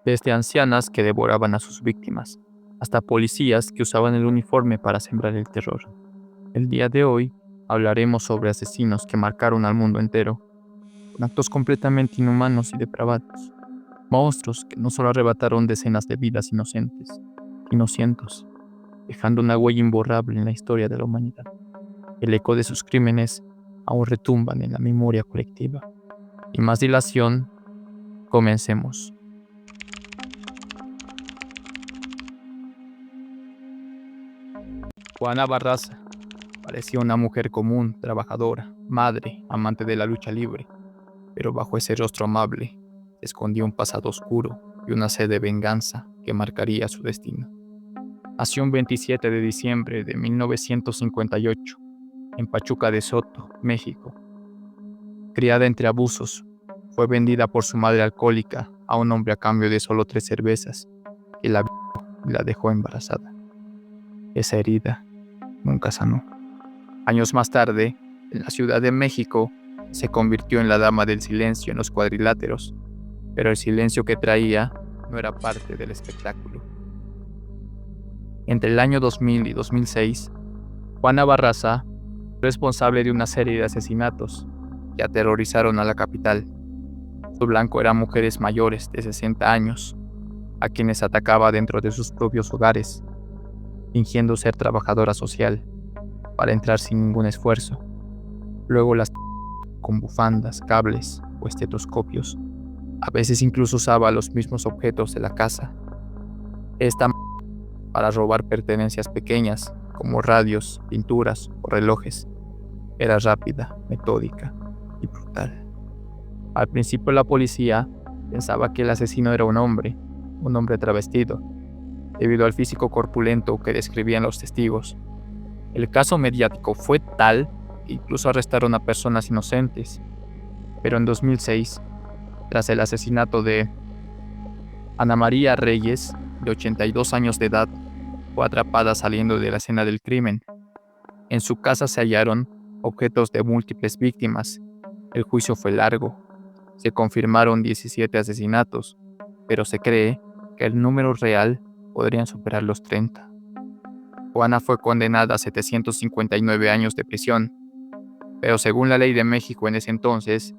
desde ancianas que devoraban a sus víctimas, hasta policías que usaban el uniforme para sembrar el terror. El día de hoy hablaremos sobre asesinos que marcaron al mundo entero, con actos completamente inhumanos y depravados, monstruos que no solo arrebataron decenas de vidas inocentes, sino cientos, dejando una huella imborrable en la historia de la humanidad. El eco de sus crímenes aún retumban en la memoria colectiva. Y más dilación, comencemos. Juana Barraza parecía una mujer común, trabajadora, madre, amante de la lucha libre, pero bajo ese rostro amable se escondía un pasado oscuro y una sed de venganza que marcaría su destino. Nació un 27 de diciembre de 1958 en Pachuca de Soto, México. Criada entre abusos, fue vendida por su madre alcohólica a un hombre a cambio de solo 3 cervezas, que la violó y la dejó embarazada. Esa herida nunca sanó. Años más tarde, en la Ciudad de México, se convirtió en la dama del silencio en los cuadriláteros, pero el silencio que traía no era parte del espectáculo. Entre el año 2000 y 2006, Juana Barraza fue responsable de una serie de asesinatos que aterrorizaron a la capital. Su blanco eran mujeres mayores de 60 años, a quienes atacaba dentro de sus propios hogares, fingiendo ser trabajadora social, para entrar sin ningún esfuerzo. Luego las con bufandas, cables o estetoscopios. A veces incluso usaba los mismos objetos de la casa. Esta para robar pertenencias pequeñas, como radios, pinturas o relojes. Era rápida, metódica y brutal. Al principio la policía pensaba que el asesino era un hombre travestido, debido al físico corpulento que describían los testigos. El caso mediático fue tal que incluso arrestaron a personas inocentes. Pero en 2006, tras el asesinato de Ana María Reyes, de 82 años de edad, fue atrapada saliendo de la escena del crimen. En su casa se hallaron objetos de múltiples víctimas. El juicio fue largo. Se confirmaron 17 asesinatos, pero se cree que el número real podrían superar los 30. Juana fue condenada a 759 años de prisión, pero según la ley de México en ese entonces,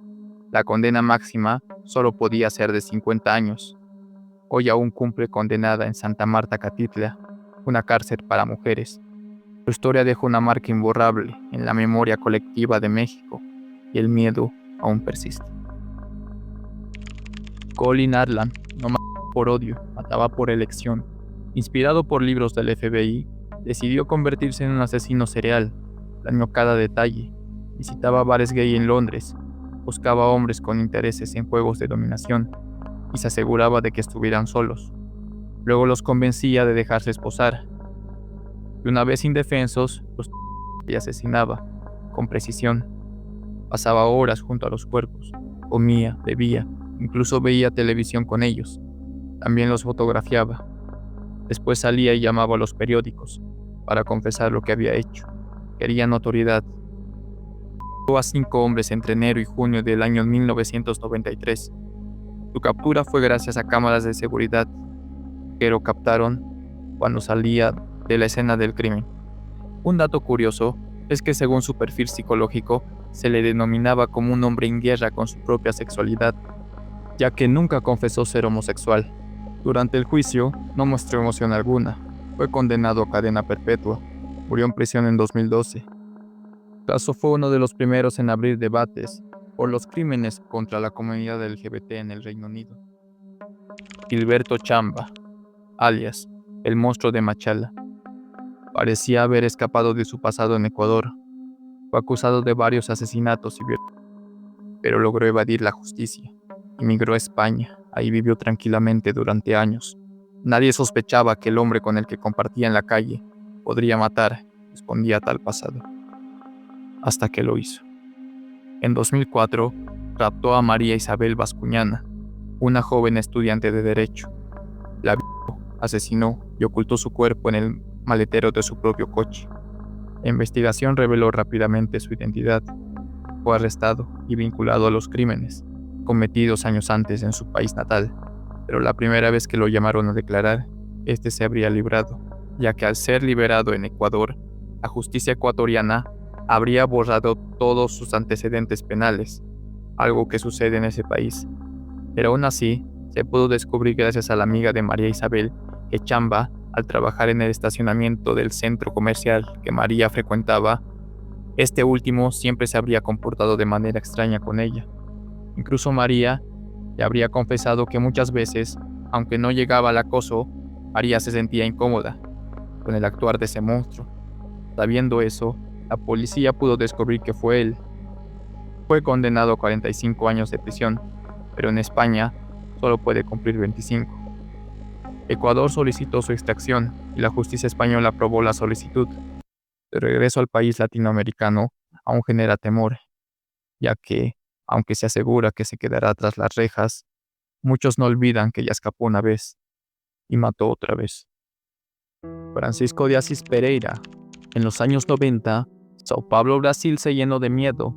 la condena máxima solo podía ser de 50 años. Hoy aún cumple condenada en Santa Marta Catitla, una cárcel para mujeres. Su historia dejó una marca imborrable en la memoria colectiva de México y el miedo aún persiste. Colin Arlan no mataba por odio, mataba por elección. Inspirado por libros del FBI, decidió convertirse en un asesino serial. Planeó cada detalle. Visitaba bares gay en Londres, buscaba hombres con intereses en juegos de dominación y se aseguraba de que estuvieran solos. Luego los convencía de dejarse esposar. Y una vez indefensos, los y asesinaba, con precisión. Pasaba horas junto a los cuerpos, comía, bebía, incluso veía televisión con ellos. También los fotografiaba. Después salía y llamaba a los periódicos para confesar lo que había hecho. Quería notoriedad. Mató a 5 hombres entre enero y junio del año 1993. Su captura fue gracias a cámaras de seguridad que lo captaron cuando salía de la escena del crimen. Un dato curioso es que según su perfil psicológico se le denominaba como un hombre en guerra con su propia sexualidad, ya que nunca confesó ser homosexual. Durante el juicio no mostró emoción alguna. Fue condenado a cadena perpetua. Murió en prisión en 2012. El caso fue uno de los primeros en abrir debates por los crímenes contra la comunidad LGBT en el Reino Unido. Gilberto Chamba, alias el monstruo de Machala, parecía haber escapado de su pasado en Ecuador. Fue acusado de varios asesinatos y violaciones, pero logró evadir la justicia. Emigró a España. Ahí vivió tranquilamente durante años. Nadie sospechaba que el hombre con el que compartía en la calle podría matar, escondía tal pasado. Hasta que lo hizo. En 2004, raptó a María Isabel Bascuñana, una joven estudiante de Derecho. La violó, asesinó y ocultó su cuerpo en el maletero de su propio coche. La investigación reveló rápidamente su identidad. Fue arrestado y vinculado a los crímenes cometidos años antes en su país natal. pero la primera vez que lo llamaron a declarar, este se habría librado, ya que al ser liberado en Ecuador, la justicia ecuatoriana habría borrado todos sus antecedentes penales, algo que sucede en ese país. Pero aún así, se pudo descubrir gracias a la amiga de María Isabel que Chamba, al trabajar en el estacionamiento del centro comercial que María frecuentaba, este último siempre se habría comportado de manera extraña con ella. Incluso María le habría confesado que muchas veces, aunque no llegaba al acoso, María se sentía incómoda con el actuar de ese monstruo. Sabiendo eso, la policía pudo descubrir que fue él. Fue condenado a 45 años de prisión, pero en España solo puede cumplir 25. Ecuador solicitó su extracción y la justicia española aprobó la solicitud. De regreso al país latinoamericano aún genera temor, ya que, aunque se asegura que se quedará tras las rejas, muchos no olvidan que ya escapó una vez y mató otra vez. Francisco de Assis Pereira. En los años 90, Sao Paulo, Brasil se llenó de miedo.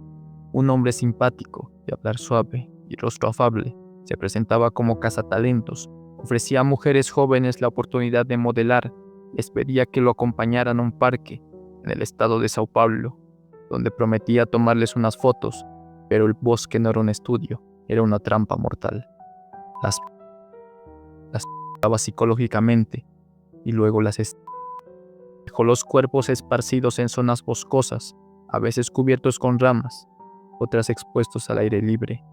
Un hombre simpático, de hablar suave y rostro afable, se presentaba como cazatalentos. Ofrecía a mujeres jóvenes la oportunidad de modelar. Les pedía que lo acompañaran a un parque en el estado de Sao Paulo, donde prometía tomarles unas fotos, pero el bosque no era un estudio, era una trampa mortal. Las trataba psicológicamente y luego dejó los cuerpos esparcidos en zonas boscosas, a veces cubiertos con ramas, otras expuestos al aire libre.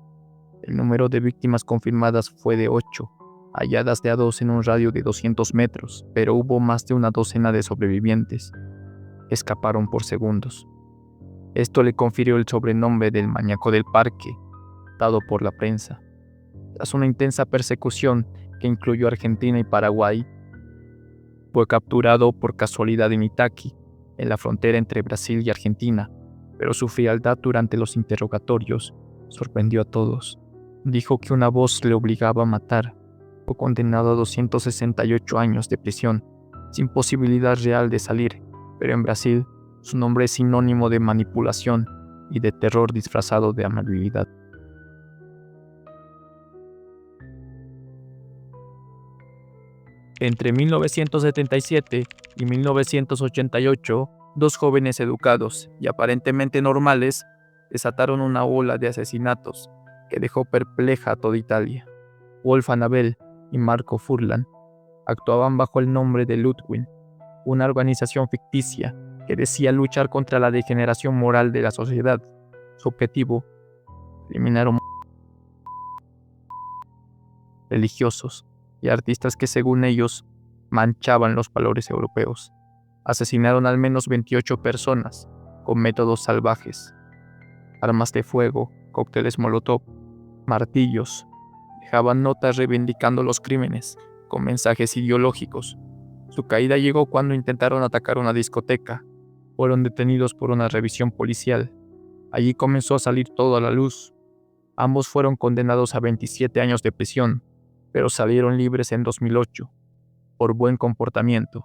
El número de víctimas confirmadas fue de 8, halladas de a 2 en un radio de 200 metros, pero hubo más de una docena de sobrevivientes. Escaparon por segundos. Esto le confirió el sobrenombre del maníaco del parque, dado por la prensa. Tras una intensa persecución que incluyó Argentina y Paraguay, fue capturado por casualidad en Itaqui, en la frontera entre Brasil y Argentina, pero su frialdad durante los interrogatorios sorprendió a todos. Dijo que una voz le obligaba a matar. Fue condenado a 268 años de prisión, sin posibilidad real de salir, pero en Brasil su nombre es sinónimo de manipulación y de terror disfrazado de amabilidad. Entre 1977 y 1988, dos jóvenes educados y aparentemente normales desataron una ola de asesinatos que dejó perpleja a toda Italia. Wolf Annabel y Marco Furlan actuaban bajo el nombre de Ludwig, una organización ficticia que decía luchar contra la degeneración moral de la sociedad. Su objetivo: eliminar religiosos y artistas que, según ellos, manchaban los valores europeos. Asesinaron al menos 28 personas con métodos salvajes, armas de fuego, cócteles molotov, martillos. Dejaban notas reivindicando los crímenes con mensajes ideológicos. Su caída llegó cuando intentaron atacar una discoteca. Fueron detenidos por una revisión policial. Allí comenzó a salir todo a la luz. Ambos fueron condenados a 27 años de prisión, pero salieron libres en 2008 por buen comportamiento.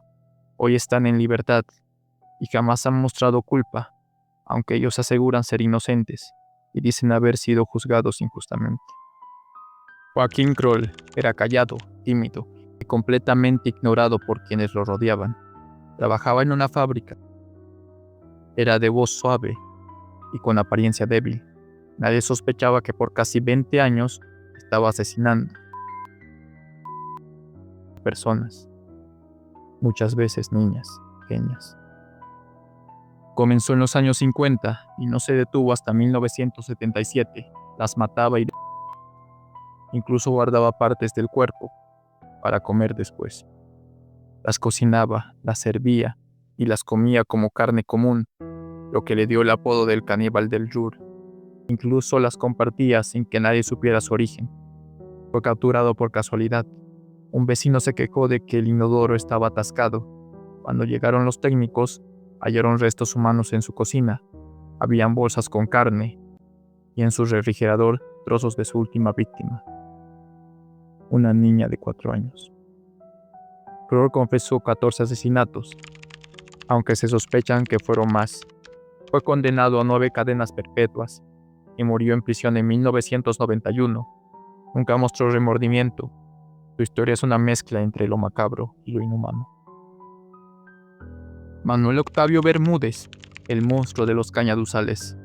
Hoy están en libertad y jamás han mostrado culpa, aunque ellos aseguran ser inocentes y dicen haber sido juzgados injustamente. Joaquín Kroll era callado, tímido y completamente ignorado por quienes lo rodeaban. Trabajaba en una fábrica. Era de voz suave y con apariencia débil. Nadie sospechaba que por casi 20 años estaba asesinando personas, muchas veces niñas pequeñas. Comenzó en los años 50 y no se detuvo hasta 1977. Las mataba y incluso guardaba partes del cuerpo para comer después. Las cocinaba, las servía y las comía como carne común, lo que le dio el apodo del caníbal del Ruhr. Incluso las compartía sin que nadie supiera su origen. Fue capturado por casualidad. Un vecino se quejó de que el inodoro estaba atascado. Cuando llegaron los técnicos, hallaron restos humanos en su cocina. Habían bolsas con carne y en su refrigerador trozos de su última víctima, una niña de 4 años. Kroll confesó 14 asesinatos, aunque se sospechan que fueron más. Fue condenado a 9 cadenas perpetuas y murió en prisión en 1991. Nunca mostró remordimiento Su historia es una mezcla entre lo macabro y lo inhumano. Manuel Octavio Bermúdez, el monstruo de los Cañaduzales.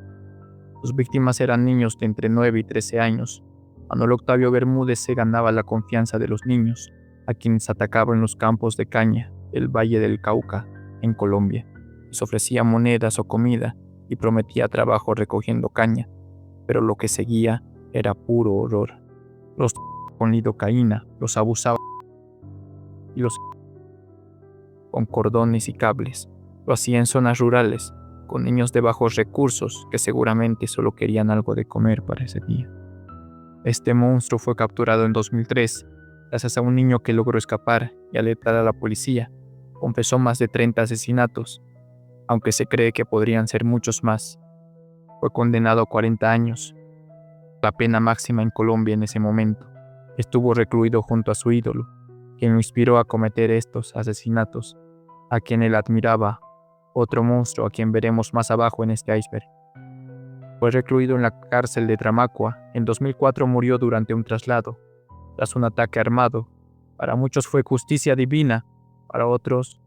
Sus víctimas eran niños de entre 9 y 13 años. Manuel Octavio Bermúdez se ganaba la confianza de los niños, a quienes atacaba en los campos de caña del Valle del Cauca, en Colombia. Les ofrecía monedas o comida y prometía trabajo recogiendo caña, pero lo que seguía era puro horror. Los con lidocaína los abusaba y los con cordones y cables. Lo hacía en zonas rurales, con niños de bajos recursos que seguramente solo querían algo de comer para ese día. Este monstruo fue capturado en 2003, gracias a un niño que logró escapar y alertar a la policía. Confesó más de 30 asesinatos, aunque se cree que podrían ser muchos más. Fue condenado a 40 años, la pena máxima en Colombia en ese momento. Estuvo recluido junto a su ídolo, quien lo inspiró a cometer estos asesinatos, a quien él admiraba, otro monstruo a quien veremos más abajo en este iceberg. Fue recluido en la cárcel de Tramacua. En 2004 murió durante un traslado, tras un ataque armado. Para muchos fue justicia divina, para otros,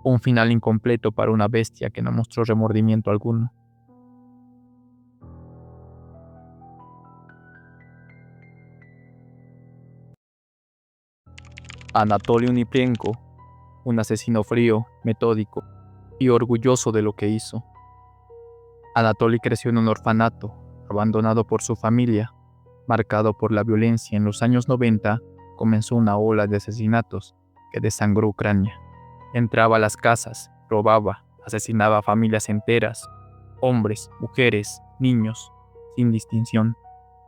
un final incompleto para una bestia que no mostró remordimiento alguno. Anatoly Uniprienko, un asesino frío, metódico y orgulloso de lo que hizo. Anatoly creció en un orfanato, abandonado por su familia. Marcado por la violencia en los años 90, comenzó una ola de asesinatos que desangró Ucrania. Entraba a las casas, robaba, asesinaba a familias enteras, hombres, mujeres, niños, sin distinción.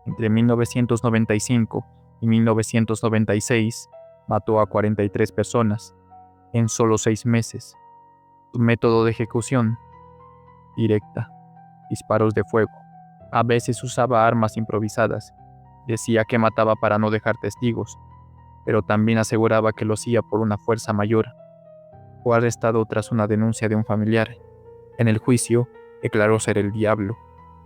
Entre 1995 y 1996, mató a 43 personas en solo 6 meses. Su método de ejecución: directa, disparos de fuego. A veces usaba armas improvisadas. Decía que mataba para no dejar testigos, pero también aseguraba que lo hacía por una fuerza mayor. Fue arrestado tras una denuncia de un familiar. En el juicio, declaró ser el diablo,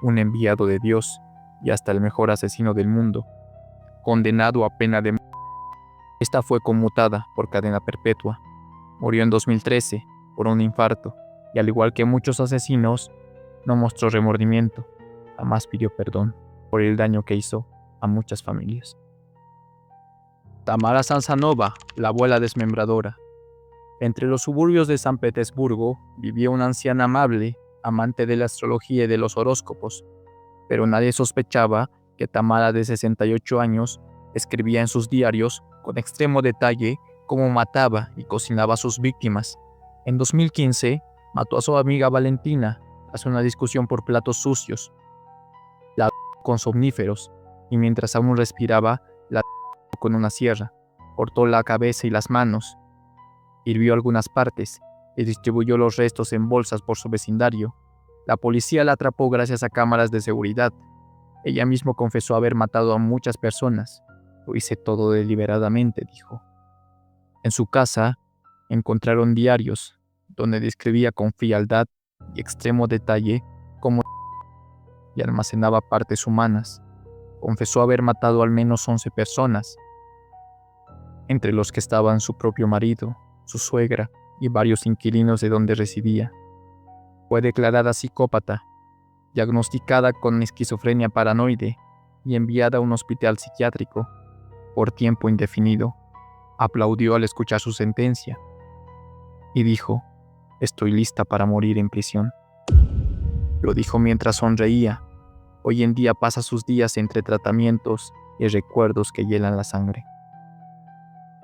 un enviado de Dios y hasta el mejor asesino del mundo, condenado a pena de muerte. Esta fue conmutada por cadena perpetua. Murió en 2013 por un infarto y, al igual que muchos asesinos, no mostró remordimiento. Jamás pidió perdón por el daño que hizo a muchas familias. Tamara Sanzanova, la abuela desmembradora. Entre los suburbios de San Petersburgo vivía una anciana amable, amante de la astrología y de los horóscopos, pero nadie sospechaba que Tamara, de 68 años, escribía en sus diarios con extremo detalle cómo mataba y cocinaba a sus víctimas. En 2015, mató a su amiga Valentina tras una discusión por platos sucios. La con somníferos, y mientras aún respiraba, la con una sierra. Cortó la cabeza y las manos. Hirvió algunas partes y distribuyó los restos en bolsas por su vecindario. La policía la atrapó gracias a cámaras de seguridad. Ella misma confesó haber matado a muchas personas. Lo hice todo deliberadamente, dijo. En su casa encontraron diarios donde describía con frialdad y extremo detalle cómo y almacenaba partes humanas. Confesó haber matado al menos 11 personas, entre los que estaban su propio marido, su suegra y varios inquilinos de donde residía. Fue declarada psicópata, diagnosticada con esquizofrenia paranoide y enviada a un hospital psiquiátrico por tiempo indefinido. Aplaudió al escuchar su sentencia y dijo: «Estoy lista para morir en prisión». Lo dijo mientras sonreía. Hoy en día pasa sus días entre tratamientos y recuerdos que hielan la sangre.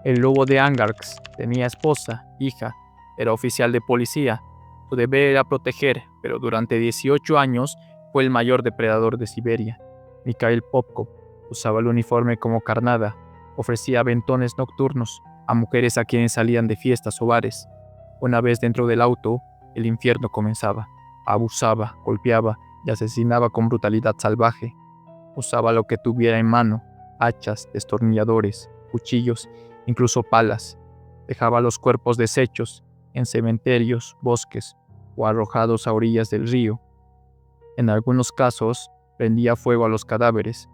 El lobo de Angarsk tenía esposa, hija, era oficial de policía. Su deber era proteger, pero durante 18 años fue el mayor depredador de Siberia. Mikhail Popkov usaba el uniforme como carnada, ofrecía aventones nocturnos a mujeres a quienes salían de fiestas o bares. Una vez dentro del auto, el infierno comenzaba. Abusaba, golpeaba y asesinaba con brutalidad salvaje. Usaba lo que tuviera en mano: hachas, destornilladores, cuchillos, incluso palas. Dejaba los cuerpos deshechos en cementerios, bosques o arrojados a orillas del río. En algunos casos, prendía fuego a los cadáveres.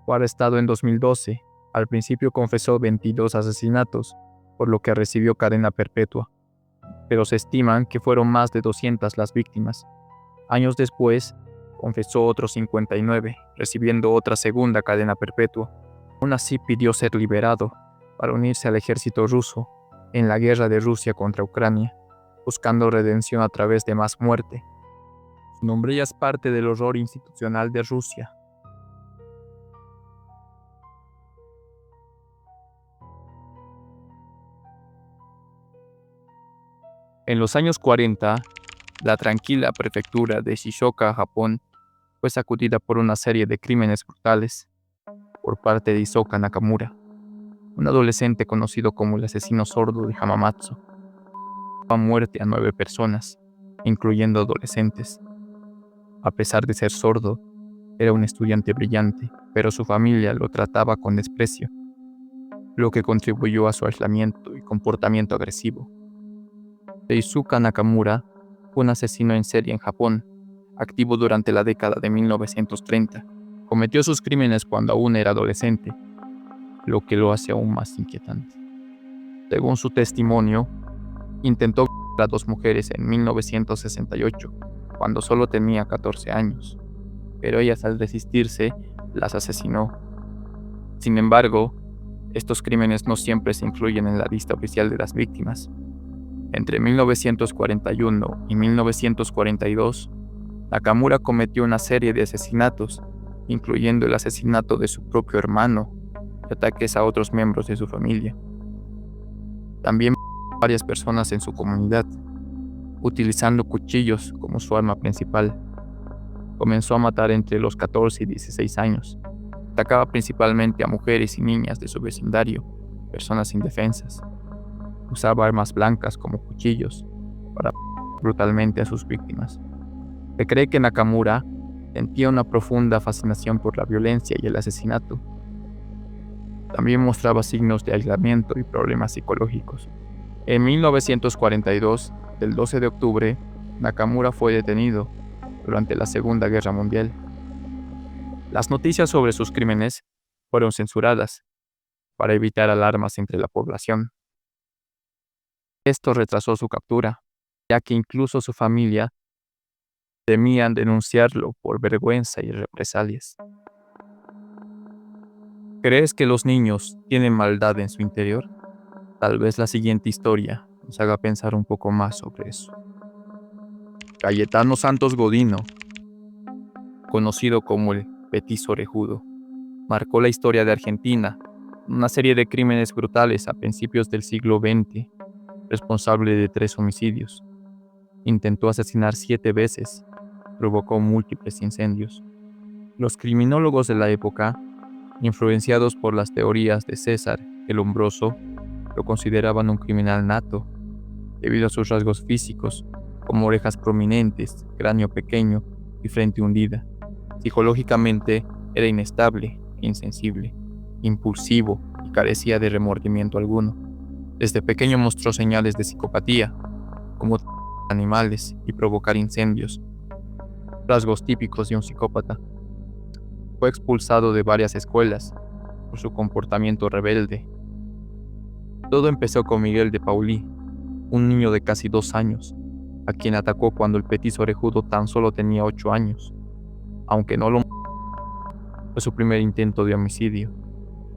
Fue arrestado en 2012, Al principio confesó 22 asesinatos, por lo que recibió cadena perpetua, pero se estiman que fueron más de 200 las víctimas. Años después, confesó otros 59, recibiendo otra segunda cadena perpetua. Aún así pidió ser liberado para unirse al ejército ruso en la guerra de Rusia contra Ucrania, buscando redención a través de más muerte. Su nombre ya es parte del horror institucional de Rusia. En los años 40, la tranquila prefectura de Shizuoka, Japón, fue sacudida por una serie de crímenes brutales por parte de Hisoka Nakamura, un adolescente conocido como el asesino sordo de Hamamatsu. Dio a muerte a 9 personas, incluyendo adolescentes. A pesar de ser sordo, era un estudiante brillante, pero su familia lo trataba con desprecio, lo que contribuyó a su aislamiento y comportamiento agresivo. Teisuke Nakamura fue un asesino en serie en Japón, activo durante la década de 1930. Cometió sus crímenes cuando aún era adolescente, lo que lo hace aún más inquietante. Según su testimonio, intentó violar a 2 mujeres en 1968, cuando solo tenía 14 años, pero ellas al desistirse las asesinó. Sin embargo, estos crímenes no siempre se incluyen en la lista oficial de las víctimas. Entre 1941 y 1942, Nakamura cometió una serie de asesinatos, incluyendo el asesinato de su propio hermano y ataques a otros miembros de su familia. También mató a varias personas en su comunidad, utilizando cuchillos como su arma principal. Comenzó a matar entre los 14 y 16 años. Atacaba principalmente a mujeres y niñas de su vecindario, personas indefensas. Usaba armas blancas como cuchillos para brutalmente a sus víctimas. Se cree que Nakamura sentía una profunda fascinación por la violencia y el asesinato. También mostraba signos de aislamiento y problemas psicológicos. En 1942, el 12 de octubre, Nakamura fue detenido durante la Segunda Guerra Mundial. Las noticias sobre sus crímenes fueron censuradas para evitar alarmas entre la población. Esto retrasó su captura, ya que incluso su familia temían denunciarlo por vergüenza y represalias. ¿Crees que los niños tienen maldad en su interior? Tal vez la siguiente historia nos haga pensar un poco más sobre eso. Cayetano Santos Godino, conocido como el Petiso Orejudo, marcó la historia de Argentina, una serie de crímenes brutales a principios del siglo XX, responsable de 3 homicidios. Intentó asesinar 7 veces, provocó múltiples incendios. Los criminólogos de la época, influenciados por las teorías de César el Hombroso, lo consideraban un criminal nato, debido a sus rasgos físicos, como orejas prominentes, cráneo pequeño y frente hundida. Psicológicamente era inestable e insensible, impulsivo y carecía de remordimiento alguno. Desde pequeño mostró señales de psicopatía, como animales y provocar incendios, rasgos típicos de un psicópata. Fue expulsado de varias escuelas por su comportamiento rebelde. Todo empezó con Miguel de Paulí, un niño de casi 2 años, a quien atacó cuando el Petiso Orejudo tan solo tenía 8 años. Aunque no lo fue su primer intento de homicidio.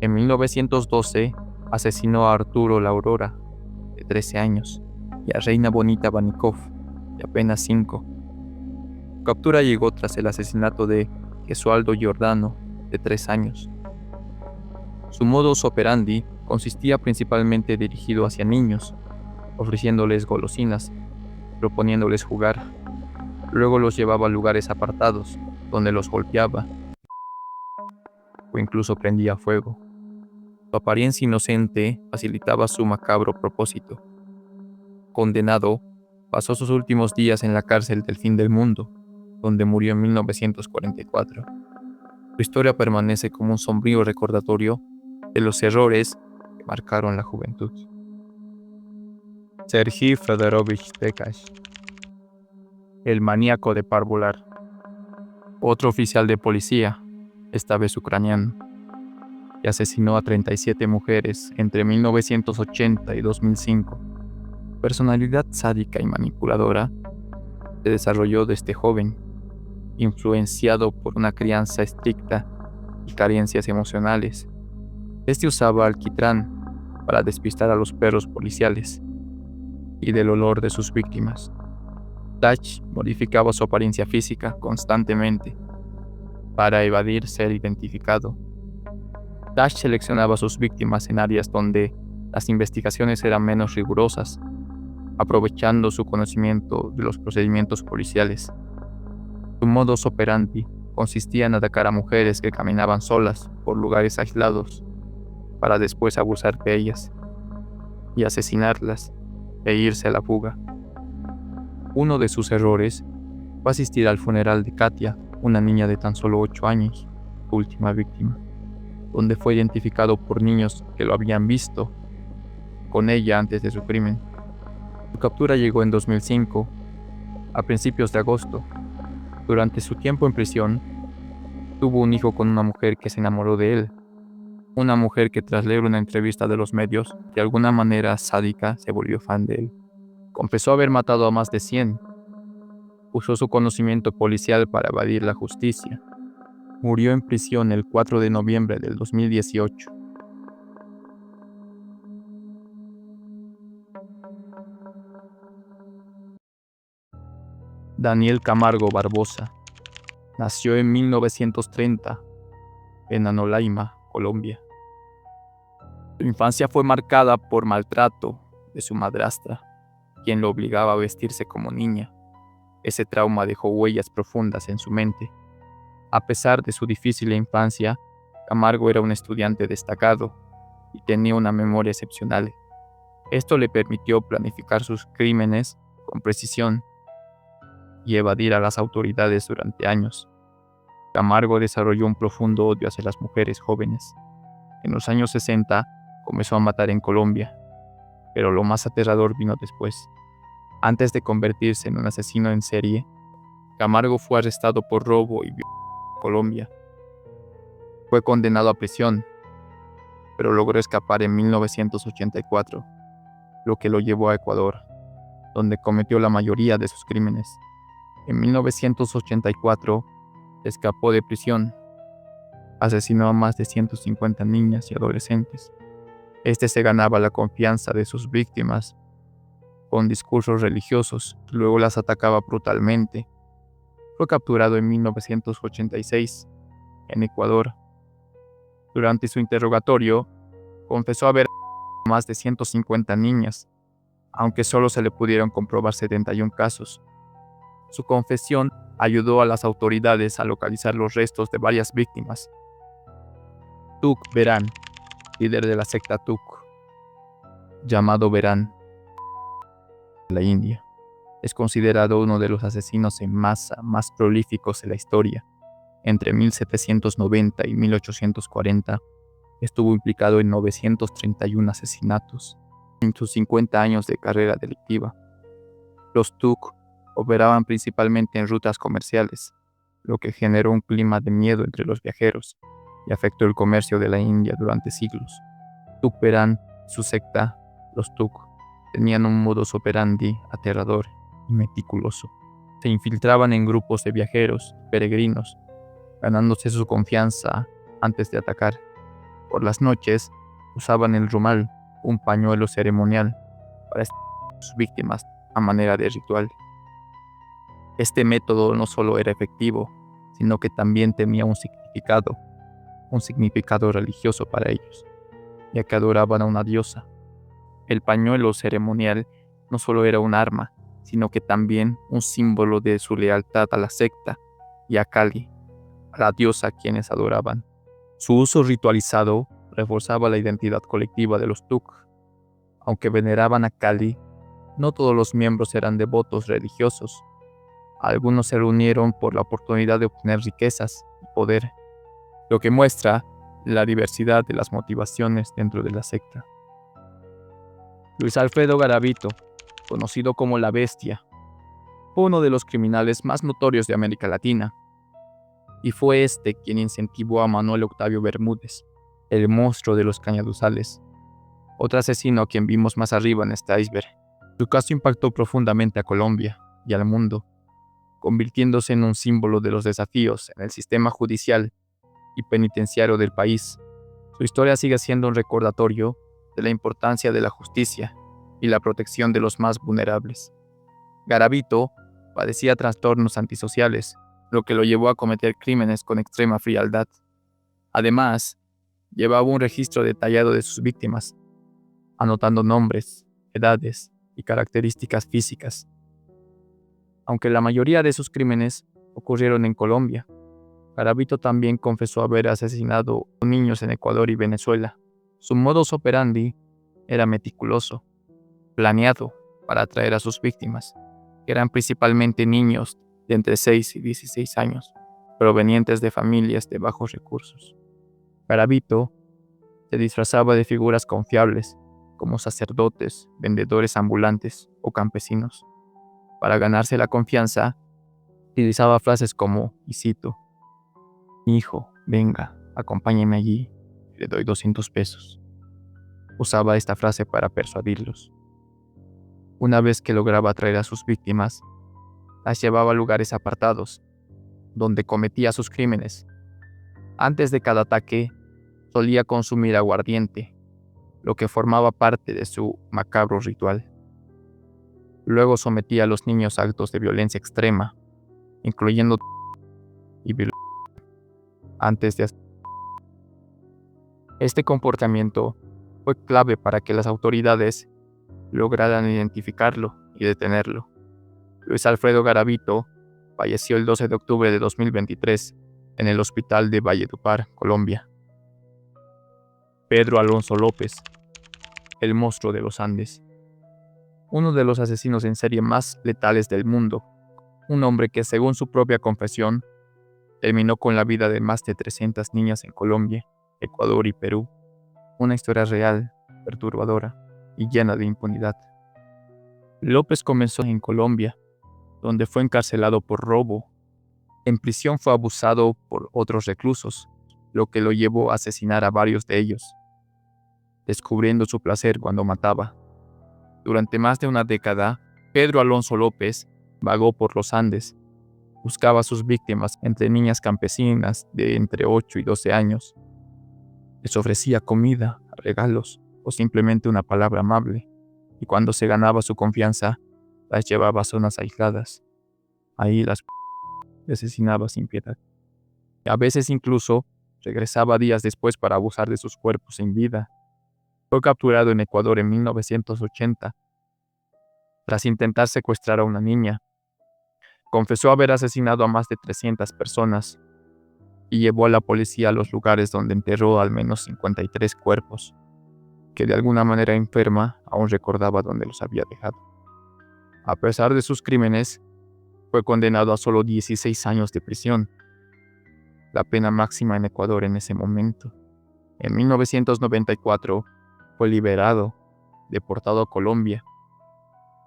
En 1912 asesinó a Arturo La Aurora, de 13 años, y a Reina Bonita Vanikov, de apenas 5. Su captura llegó tras el asesinato de Gesualdo Giordano, de 3 años. Su modus operandi consistía principalmente dirigido hacia niños, ofreciéndoles golosinas, proponiéndoles jugar. Luego los llevaba a lugares apartados, donde los golpeaba o incluso prendía fuego. Su apariencia inocente facilitaba su macabro propósito. Condenado, pasó sus últimos días en la cárcel del fin del mundo, donde murió en 1944. Su historia permanece como un sombrío recordatorio de los errores que marcaron la juventud. Sergei Fedorovich Tekash, el maníaco de Parvular. Otro oficial de policía, esta vez ucraniano. y asesinó a 37 mujeres entre 1980 y 2005. Su personalidad sádica y manipuladora se desarrolló desde joven, influenciado por una crianza estricta y carencias emocionales. Este usaba alquitrán para despistar a los perros policiales y del olor de sus víctimas. Dutch modificaba su apariencia física constantemente para evadir ser identificado. Dutch seleccionaba a sus víctimas en áreas donde las investigaciones eran menos rigurosas, aprovechando su conocimiento de los procedimientos policiales. Su modus operandi consistía en atacar a mujeres que caminaban solas por lugares aislados para después abusar de ellas y asesinarlas e irse a la fuga. Uno de sus errores fue asistir al funeral de Katia, una niña de tan solo 8 años, su última víctima, donde fue identificado por niños que lo habían visto con ella antes de su crimen. Su captura llegó en 2005, a principios de agosto. Durante su tiempo en prisión, tuvo un hijo con una mujer que se enamoró de él, una mujer que tras leer una entrevista de los medios, de alguna manera sádica, se volvió fan de él. Confesó haber matado a más de 100. Usó su conocimiento policial para evadir la justicia. Murió en prisión el 4 de noviembre del 2018. Daniel Camargo Barbosa nació en 1930 en Anolaima, Colombia. Su infancia fue marcada por maltrato de su madrastra, quien lo obligaba a vestirse como niña. Ese trauma dejó huellas profundas en su mente. A pesar de su difícil infancia, Camargo era un estudiante destacado y tenía una memoria excepcional. Esto le permitió planificar sus crímenes con precisión y evadir a las autoridades durante años. Camargo desarrolló un profundo odio hacia las mujeres jóvenes. En los años 60 comenzó a matar en Colombia, pero lo más aterrador vino después. Antes de convertirse en un asesino en serie, Camargo fue arrestado por robo y violencia en Colombia. Fue condenado a prisión, pero logró escapar en 1984, lo que lo llevó a Ecuador, donde cometió la mayoría de sus crímenes. En 1984, escapó de prisión. Asesinó a más de 150 niñas y adolescentes. Este se ganaba la confianza de sus víctimas con discursos religiosos, luego las atacaba brutalmente. Fue capturado en 1986 en Ecuador. Durante su interrogatorio, confesó haber asesinado a más de 150 niñas, aunque solo se le pudieron comprobar 71 casos. Su confesión ayudó a las autoridades a localizar los restos de varias víctimas. Tuk Verán, líder de la secta Tuk, llamado Verán, de la India, es considerado uno de los asesinos en masa más prolíficos de la historia. Entre 1790 y 1840, estuvo implicado en 931 asesinatos en sus 50 años de carrera delictiva. Los Tuk operaban principalmente en rutas comerciales, lo que generó un clima de miedo entre los viajeros y afectó el comercio de la India durante siglos. Tuk Verán, su secta, los Tuk, tenían un modus operandi aterrador y meticuloso. Se infiltraban en grupos de viajeros y peregrinos, ganándose su confianza antes de atacar. Por las noches, usaban el rumal, un pañuelo ceremonial, para estimular a sus víctimas a manera de ritual. Este método no solo era efectivo, sino que también tenía un significado religioso para ellos, ya que adoraban a una diosa. El pañuelo ceremonial no solo era un arma, sino que también un símbolo de su lealtad a la secta y a Kali, a la diosa a quienes adoraban. Su uso ritualizado reforzaba la identidad colectiva de los Tuk. Aunque veneraban a Kali, no todos los miembros eran devotos religiosos. Algunos se reunieron por la oportunidad de obtener riquezas y poder, lo que muestra la diversidad de las motivaciones dentro de la secta. Luis Alfredo Garavito, conocido como La Bestia, fue uno de los criminales más notorios de América Latina, y fue este quien incentivó a Manuel Octavio Bermúdez, el monstruo de los cañaduzales, otro asesino a quien vimos más arriba en este iceberg. Su caso impactó profundamente a Colombia y al mundo, convirtiéndose en un símbolo de los desafíos en el sistema judicial y penitenciario del país. Su historia sigue siendo un recordatorio de la importancia de la justicia y la protección de los más vulnerables. Garavito padecía trastornos antisociales, lo que lo llevó a cometer crímenes con extrema frialdad. Además, llevaba un registro detallado de sus víctimas, anotando nombres, edades y características físicas. Aunque la mayoría de sus crímenes ocurrieron en Colombia, Garavito también confesó haber asesinado niños en Ecuador y Venezuela. Su modus operandi era meticuloso, planeado para atraer a sus víctimas, que eran principalmente niños de entre 6 y 16 años, provenientes de familias de bajos recursos. Garavito se disfrazaba de figuras confiables, como sacerdotes, vendedores ambulantes o campesinos. Para ganarse la confianza, utilizaba frases como, y cito, "Mi hijo, venga, acompáñeme allí, le doy 200 pesos". Usaba esta frase para persuadirlos. Una vez que lograba atraer a sus víctimas, las llevaba a lugares apartados, donde cometía sus crímenes. Antes de cada ataque, solía consumir aguardiente, lo que formaba parte de su macabro ritual. Luego sometía a los niños a actos de violencia extrema, incluyendo y antes de este comportamiento fue clave para que las autoridades lograran identificarlo y detenerlo. Luis Alfredo Garavito falleció el 12 de octubre de 2023 en el hospital de Valledupar, Colombia. Pedro Alonso López, el monstruo de los Andes. Uno de los asesinos en serie más letales del mundo, un hombre que, según su propia confesión, terminó con la vida de más de 300 niñas en Colombia, Ecuador y Perú. Una historia real, perturbadora y llena de impunidad. López comenzó en Colombia, donde fue encarcelado por robo. En prisión fue abusado por otros reclusos, lo que lo llevó a asesinar a varios de ellos, descubriendo su placer cuando mataba. Durante más de una década, Pedro Alonso López vagó por los Andes. Buscaba a sus víctimas entre niñas campesinas de entre 8 y 12 años. Les ofrecía comida, regalos o simplemente una palabra amable, y cuando se ganaba su confianza, las llevaba a zonas aisladas. Ahí las asesinaba sin piedad. A veces incluso regresaba días después para abusar de sus cuerpos sin vida. Fue capturado en Ecuador en 1980 tras intentar secuestrar a una niña. Confesó haber asesinado a más de 300 personas y llevó a la policía a los lugares donde enterró al menos 53 cuerpos, que de alguna manera enferma aún recordaba dónde los había dejado. A pesar de sus crímenes, fue condenado a solo 16 años de prisión, la pena máxima en Ecuador en ese momento. En 1994 fue liberado, deportado a Colombia,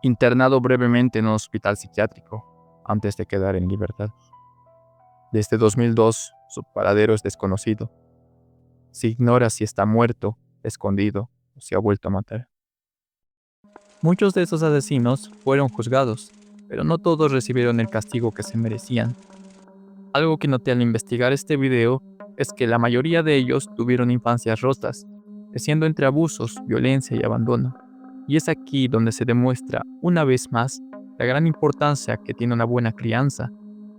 internado brevemente en un hospital psiquiátrico antes de quedar en libertad. Desde 2002, su paradero es desconocido. Se ignora si está muerto, escondido o si ha vuelto a matar. Muchos de esos asesinos fueron juzgados, pero no todos recibieron el castigo que se merecían. Algo que noté al investigar este video es que la mayoría de ellos tuvieron infancias rotas, creciendo entre abusos, violencia y abandono. Y es aquí donde se demuestra, una vez más, la gran importancia que tiene una buena crianza,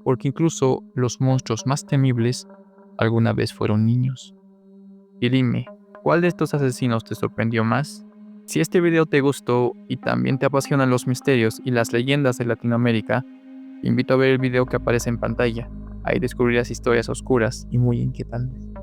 porque incluso los monstruos más temibles alguna vez fueron niños. Y dime, ¿cuál de estos asesinos te sorprendió más? Si este video te gustó y también te apasionan los misterios y las leyendas de Latinoamérica, te invito a ver el video que aparece en pantalla. Ahí descubrirás historias oscuras y muy inquietantes.